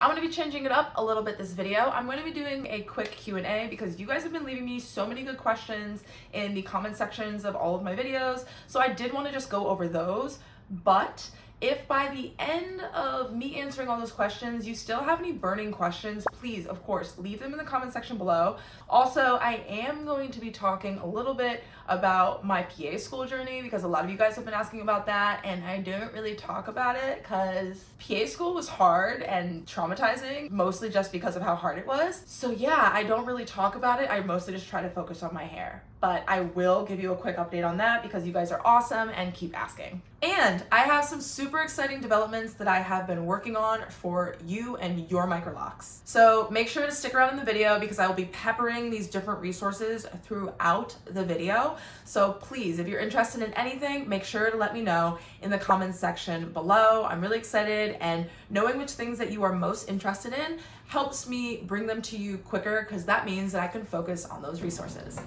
I'm going to be changing it up a little bit this video. I'm going to be doing a quick Q&A because you guys have been leaving me so many good questions in the comment sections of all of my videos. So I did want to just go over those, but if by the end of me answering all those questions, you still have any burning questions, please, of course, leave them in the comment section below. Also, I am going to be talking a little bit about my PA school journey because a lot of you guys have been asking about that and I didn't really talk about it because PA school was hard and traumatizing, mostly just because of how hard it was. So yeah, I don't really talk about it. I mostly just try to focus on my hair. But I will give you a quick update on that because you guys are awesome and keep asking. And I have some super exciting developments that I have been working on for you and your Microlocs. So make sure to stick around in the video because I will be peppering these different resources throughout the video. So please, if you're interested in anything, make sure to let me know in the comments section below. I'm really excited, and knowing which things that you are most interested in helps me bring them to you quicker because that means that I can focus on those resources.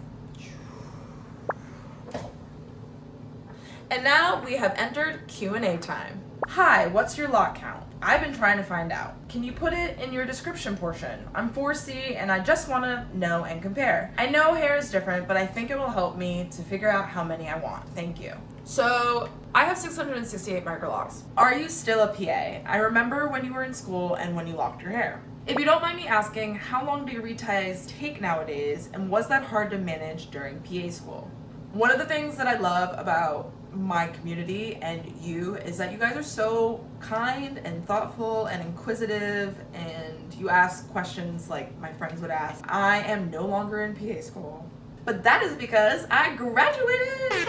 And now we have entered Q&A time. Hi, what's your lock count? I've been trying to find out. Can you put it in your description portion? I'm 4C and I just want to know and compare. I know hair is different, but I think it will help me to figure out how many I want. Thank you. So I have 668 Microlocs. Are you still a PA? I remember when you were in school and when you locked your hair. If you don't mind me asking, how long do your reties take nowadays, and was that hard to manage during PA school? One of the things that I love about my community and you is that you guys are so kind and thoughtful and inquisitive, and you ask questions like my friends would ask. I am no longer in PA school, but that is because I graduated.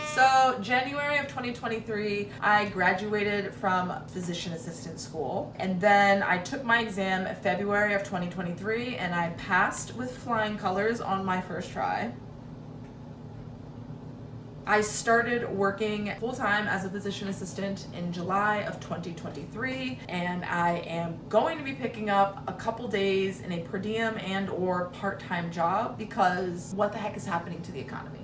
So January of 2023, I graduated from physician assistant school, and then I took my exam February of 2023 and I passed with flying colors on my first try. I started working full-time as a physician assistant in July of 2023, and I am going to be picking up a couple days in a per diem and or part-time job because what the heck is happening to the economy?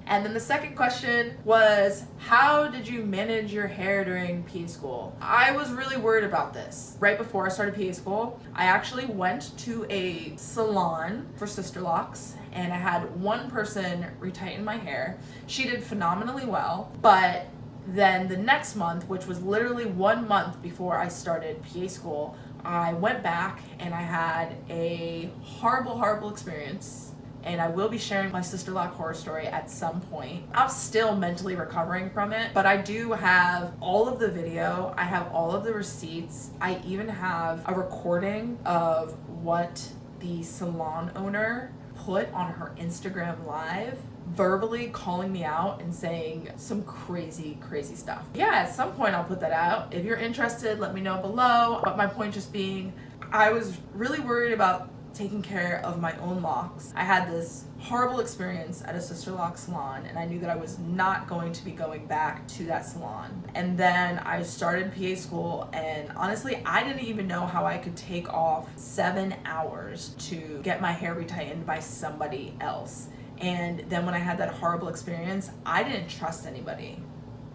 And then the second question was, how did you manage your hair during PA school? I was really worried about this. Right before I started PA school, I actually went to a salon for Sisterlocks and I had one person retighten my hair. She did phenomenally well, but then the next month, which was literally 1 month before I started PA school, I went back and I had a horrible experience. And I will be sharing my Sisterlock Horror Story at some point. I'm still mentally recovering from it, but I do have all of the video. I have all of the receipts. I even have a recording of what the salon owner put on her Instagram live, verbally calling me out and saying some crazy stuff. Yeah, at some point I'll put that out. If you're interested, let me know below. But my point just being, I was really worried about taking care of my own locks. I had this horrible experience at a Sisterlock salon and I knew that I was not going to be going back to that salon. And then I started PA school, and honestly, I didn't even know how I could take off 7 hours to get my hair retightened by somebody else. And then when I had that horrible experience, I didn't trust anybody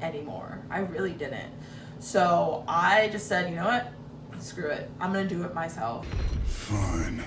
anymore. I really didn't. So I just said, you know what? Screw it. I'm gonna do it myself. Fine.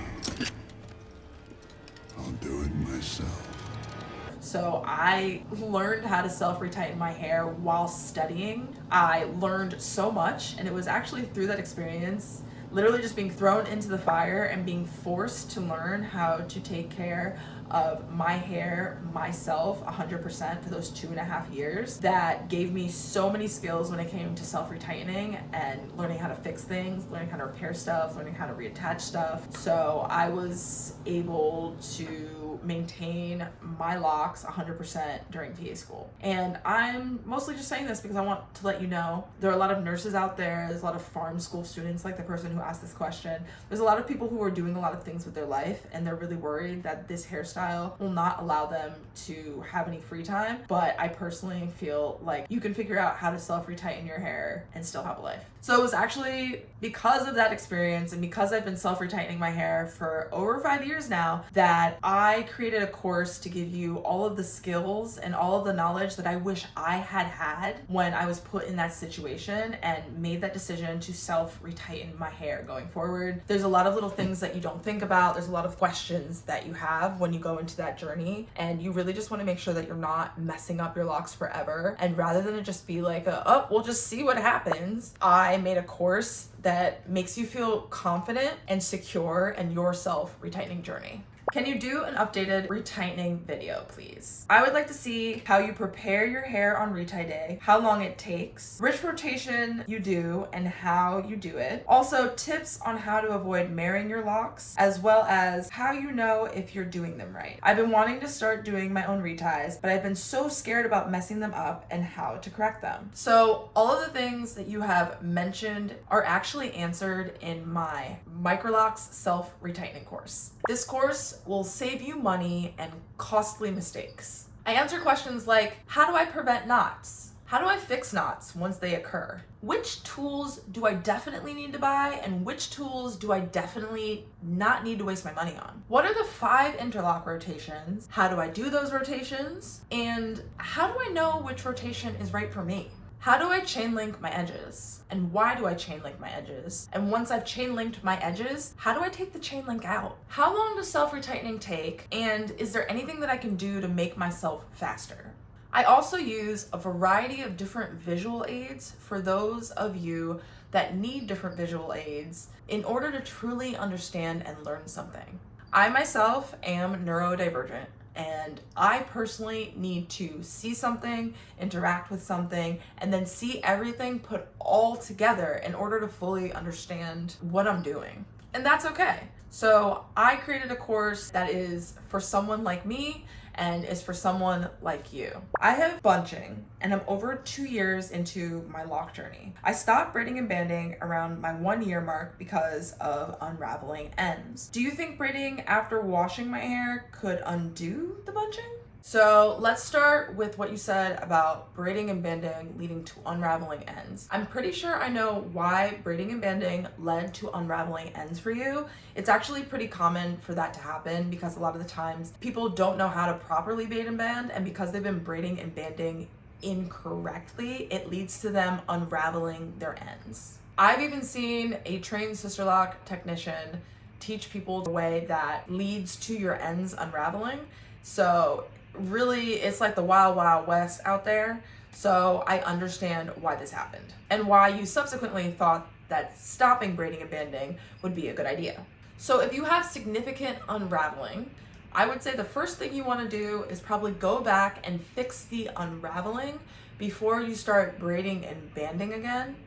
I'll do it myself. So I learned how to self-retighten my hair while studying. I learned so much, and it was actually through that experience, literally just being thrown into the fire and being forced to learn how to take care of my hair myself 100% for those 2.5 years, that gave me so many skills when it came to self-retightening and learning how to fix things, learning how to repair stuff, learning how to reattach stuff. So I was able to maintain my locks 100% during PA school. And I'm mostly just saying this because I want to let you know there are a lot of nurses out there, there's a lot of farm school students like the person who asked this question. There's a lot of people who are doing a lot of things with their life and they're really worried that this hairstyle will not allow them to have any free time. But I personally feel like you can figure out how to self-retighten your hair and still have a life. So it was actually because of that experience and because I've been self-retightening my hair for over 5 years now that I created a course to give you all of the skills and all of the knowledge that I wish I had when I was put in that situation and made that decision to self-retighten my hair going forward. There's a lot of little things that you don't think about. There's a lot of questions that you have when you go into that journey, and you really just want to make sure that you're not messing up your locks forever. And rather than it just be like we'll just see what happens, I made a course that makes you feel confident and secure in your self-retightening journey. Can you do an updated retightening video, please? I would like to see how you prepare your hair on retie day, how long it takes, which rotation you do, and how you do it. Also, tips on how to avoid marrying your locks, as well as how you know if you're doing them right. I've been wanting to start doing my own reties, but I've been so scared about messing them up and how to correct them. So all of the things that you have mentioned are actually answered in my Microlocs self-retightening course. This course will save you money and costly mistakes. I answer questions like, how do I prevent knots? How do I fix knots once they occur? Which tools do I definitely need to buy, and which tools do I definitely not need to waste my money on? What are the 5 interlock rotations? How do I do those rotations? And how do I know which rotation is right for me? How do I chain link my edges? And why do I chain link my edges? And once I've chain linked my edges, how do I take the chain link out? How long does self-retightening take? And is there anything that I can do to make myself faster? I also use a variety of different visual aids for those of you that need different visual aids in order to truly understand and learn something. I myself am neurodivergent, and I personally need to see something, interact with something, and then see everything put all together in order to fully understand what I'm doing. And that's okay. So I created a course that is for someone like me and is for someone like you. I have bunching, and I'm over 2 years into my lock journey. I stopped braiding and banding around my 1 year mark because of unraveling ends. Do you think braiding after washing my hair could undo the bunching? So let's start with what you said about braiding and banding leading to unraveling ends. I'm pretty sure I know why braiding and banding led to unraveling ends for you. It's actually pretty common for that to happen because a lot of the times people don't know how to properly braid and band, and because they've been braiding and banding incorrectly, it leads to them unraveling their ends. I've even seen a trained Sisterlock technician teach people the way that leads to your ends unraveling. So really, it's like the wild, wild west out there. So I understand why this happened and why you subsequently thought that stopping braiding and banding would be a good idea. So if you have significant unraveling, I would say the first thing you want to do is probably go back and fix the unraveling before you start braiding and banding again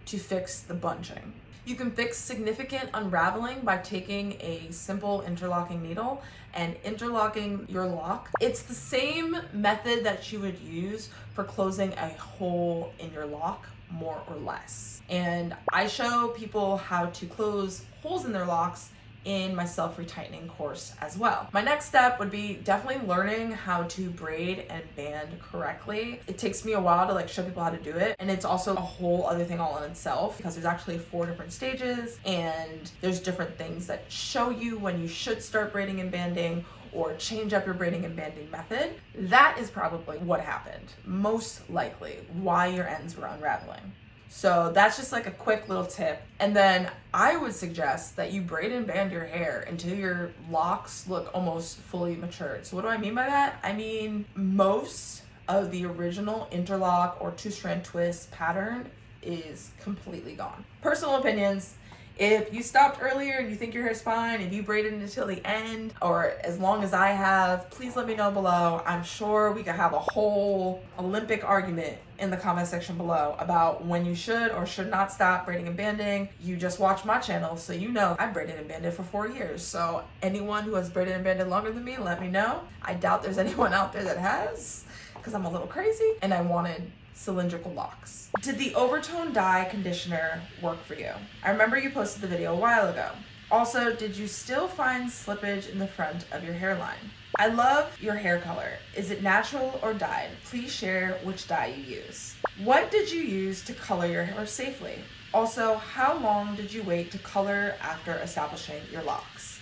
to fix the bunching. You can fix significant unraveling by taking a simple interlocking needle and interlocking your lock. It's the same method that you would use for closing a hole in your lock, more or less. And I show people how to close holes in their locks in my self-retightening course as well. My next step would be definitely learning how to braid and band correctly. It takes me a while to show people how to do it, and it's also a whole other thing all in itself because there's actually 4 different stages, and there's different things that show you when you should start braiding and banding or change up your braiding and banding method. That is probably what happened, most likely why your ends were unraveling. So that's just a quick little tip. And then I would suggest that you braid and band your hair until your locks look almost fully matured. So what do I mean by that? I mean, most of the original interlock or 2-strand twist pattern is completely gone. Personal opinions. If you stopped earlier and you think your hair's fine, if you braided it until the end, or as long as I have, please let me know below. I'm sure we could have a whole Olympic argument in the comment section below about when you should or should not stop braiding and banding. You just watch my channel, so you know I braided and banded for 4 years. So anyone who has braided and banded longer than me, let me know. I doubt there's anyone out there that has, because I'm a little crazy and I wanted cylindrical locks. Did the overtone dye conditioner work for you? I remember you posted the video a while ago. Also, did you still find slippage in the front of your hairline? I love your hair color. Is it natural or dyed? Please share which dye you use. What did you use to color your hair safely? Also, how long did you wait to color after establishing your locks?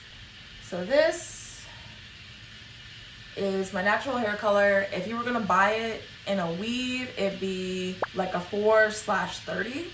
So this is my natural hair color. If you were gonna buy it in a weave, it'd be like a 4/30.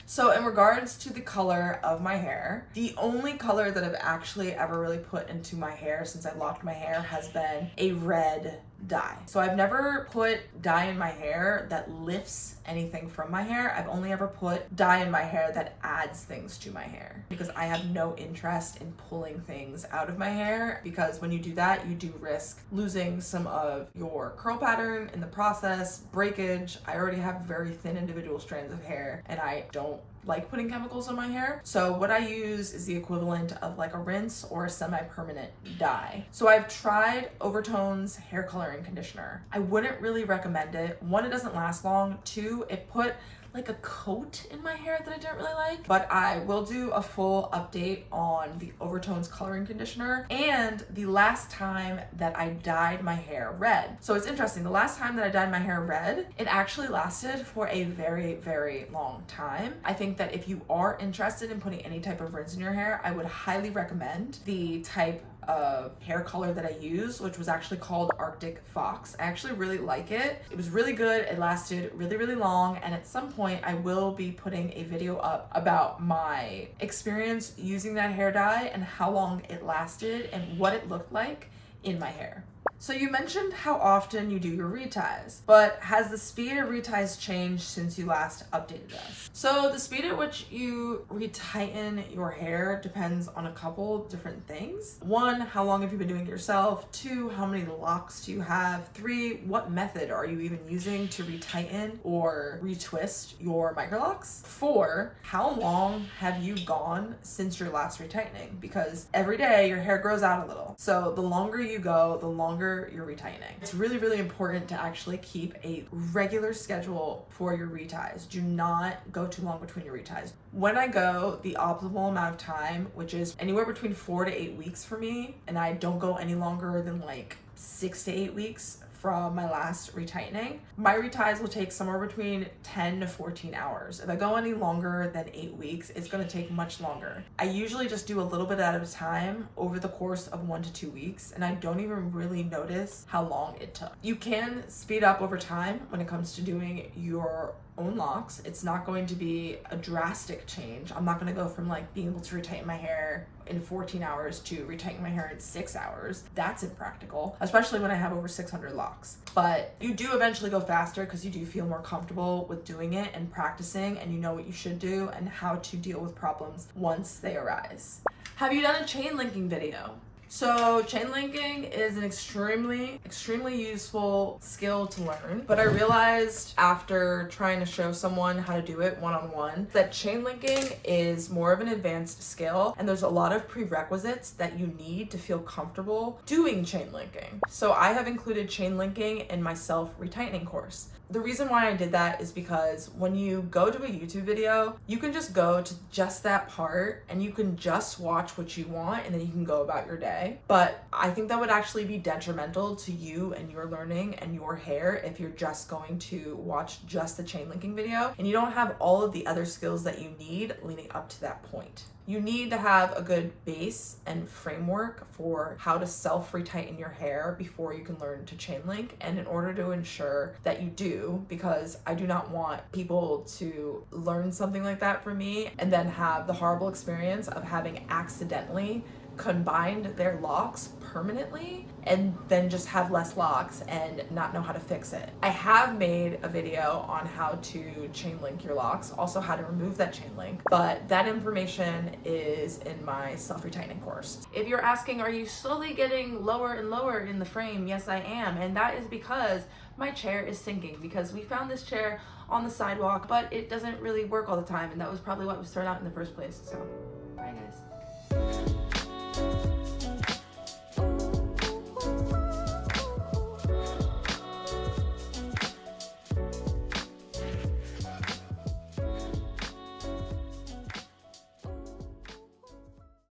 So in regards to the color of my hair, the only color that I've actually ever really put into my hair since I locked my hair has been a red dye. So I've never put dye in my hair that lifts anything from my hair. I've only ever put dye in my hair that adds things to my hair, because I have no interest in pulling things out of my hair, because when you do that, you do risk losing some of your curl pattern in the process, breakage. I already have very thin individual strands of hair and I don't like putting chemicals in my hair. So what I use is the equivalent of like a rinse or a semi-permanent dye. So I've tried Overtone's hair coloring conditioner. I wouldn't really recommend it. One, it doesn't last long. Two, it put like a coat in my hair that I didn't really like. But I will do a full update on the Overtone's coloring conditioner and the last time that I dyed my hair red. So it's interesting, the last time that I dyed my hair red, it actually lasted for a very, very long time. I think that if you are interested in putting any type of rinse in your hair, I would highly recommend the type of hair color that I used, which was actually called Arctic Fox. I actually really like it. It was really good. It lasted really, really long. And at some point I will be putting a video up about my experience using that hair dye and how long it lasted and what it looked like in my hair. So you mentioned how often you do your reties, but has the speed of reties changed since you last updated us? So the speed at which you retighten your hair depends on a couple different things. One, how long have you been doing it yourself? Two, how many locks do you have? Three, what method are you even using to retighten or retwist your Microlocs? Four, how long have you gone since your last retightening? Because every day your hair grows out a little. So the longer you go, the longer you're retightening. It's really, really important to actually keep a regular schedule for your reties. Do not go too long between your reties. When I go the optimal amount of time, which is anywhere between 4 to 8 weeks for me, and I don't go any longer than like 6 to 8 weeks from my last retightening, my reties will take somewhere between 10 to 14 hours. If I go any longer than 8 weeks, it's gonna take much longer. I usually just do a little bit at a time over the course of 1 to 2 weeks, and I don't even really notice how long it took. You can speed up over time when it comes to doing your own locks. It's not going to be a drastic change. I'm not going to go from like being able to retighten my hair in 14 hours to retighten my hair in 6 hours. That's impractical, especially when I have over 600 locks. But you do eventually go faster because you do feel more comfortable with doing it and practicing, and you know what you should do and how to deal with problems once they arise. Have you done a chain linking video? So chain linking is an extremely useful skill to learn, but I realized after trying to show someone how to do it one-on-one that chain linking is more of an advanced skill, and there's a lot of prerequisites that you need to feel comfortable doing chain linking. So I have included chain linking in my self-retightening course. The reason why I did that is because when you go to a YouTube video, you can just go to just that part and you can just watch what you want and then you can go about your day. But I think that would actually be detrimental to you and your learning and your hair if you're just going to watch just the chain linking video and you don't have all of the other skills that you need leading up to that point. You need to have a good base and framework for how to self-retighten your hair before you can learn to chain link. And in order to ensure that you do, because I do not want people to learn something like that from me and then have the horrible experience of having accidentally combined their locks permanently and then just have less locks and not know how to fix it. I have made a video on how to chain link your locks, also how to remove that chain link, but that information is in my self-retightening course. If you're asking, are you slowly getting lower and lower in the frame? Yes, I am, and that is because my chair is sinking, because we found this chair on the sidewalk, but it doesn't really work all the time, and that was probably what was thrown out in the first place. So, bye guys.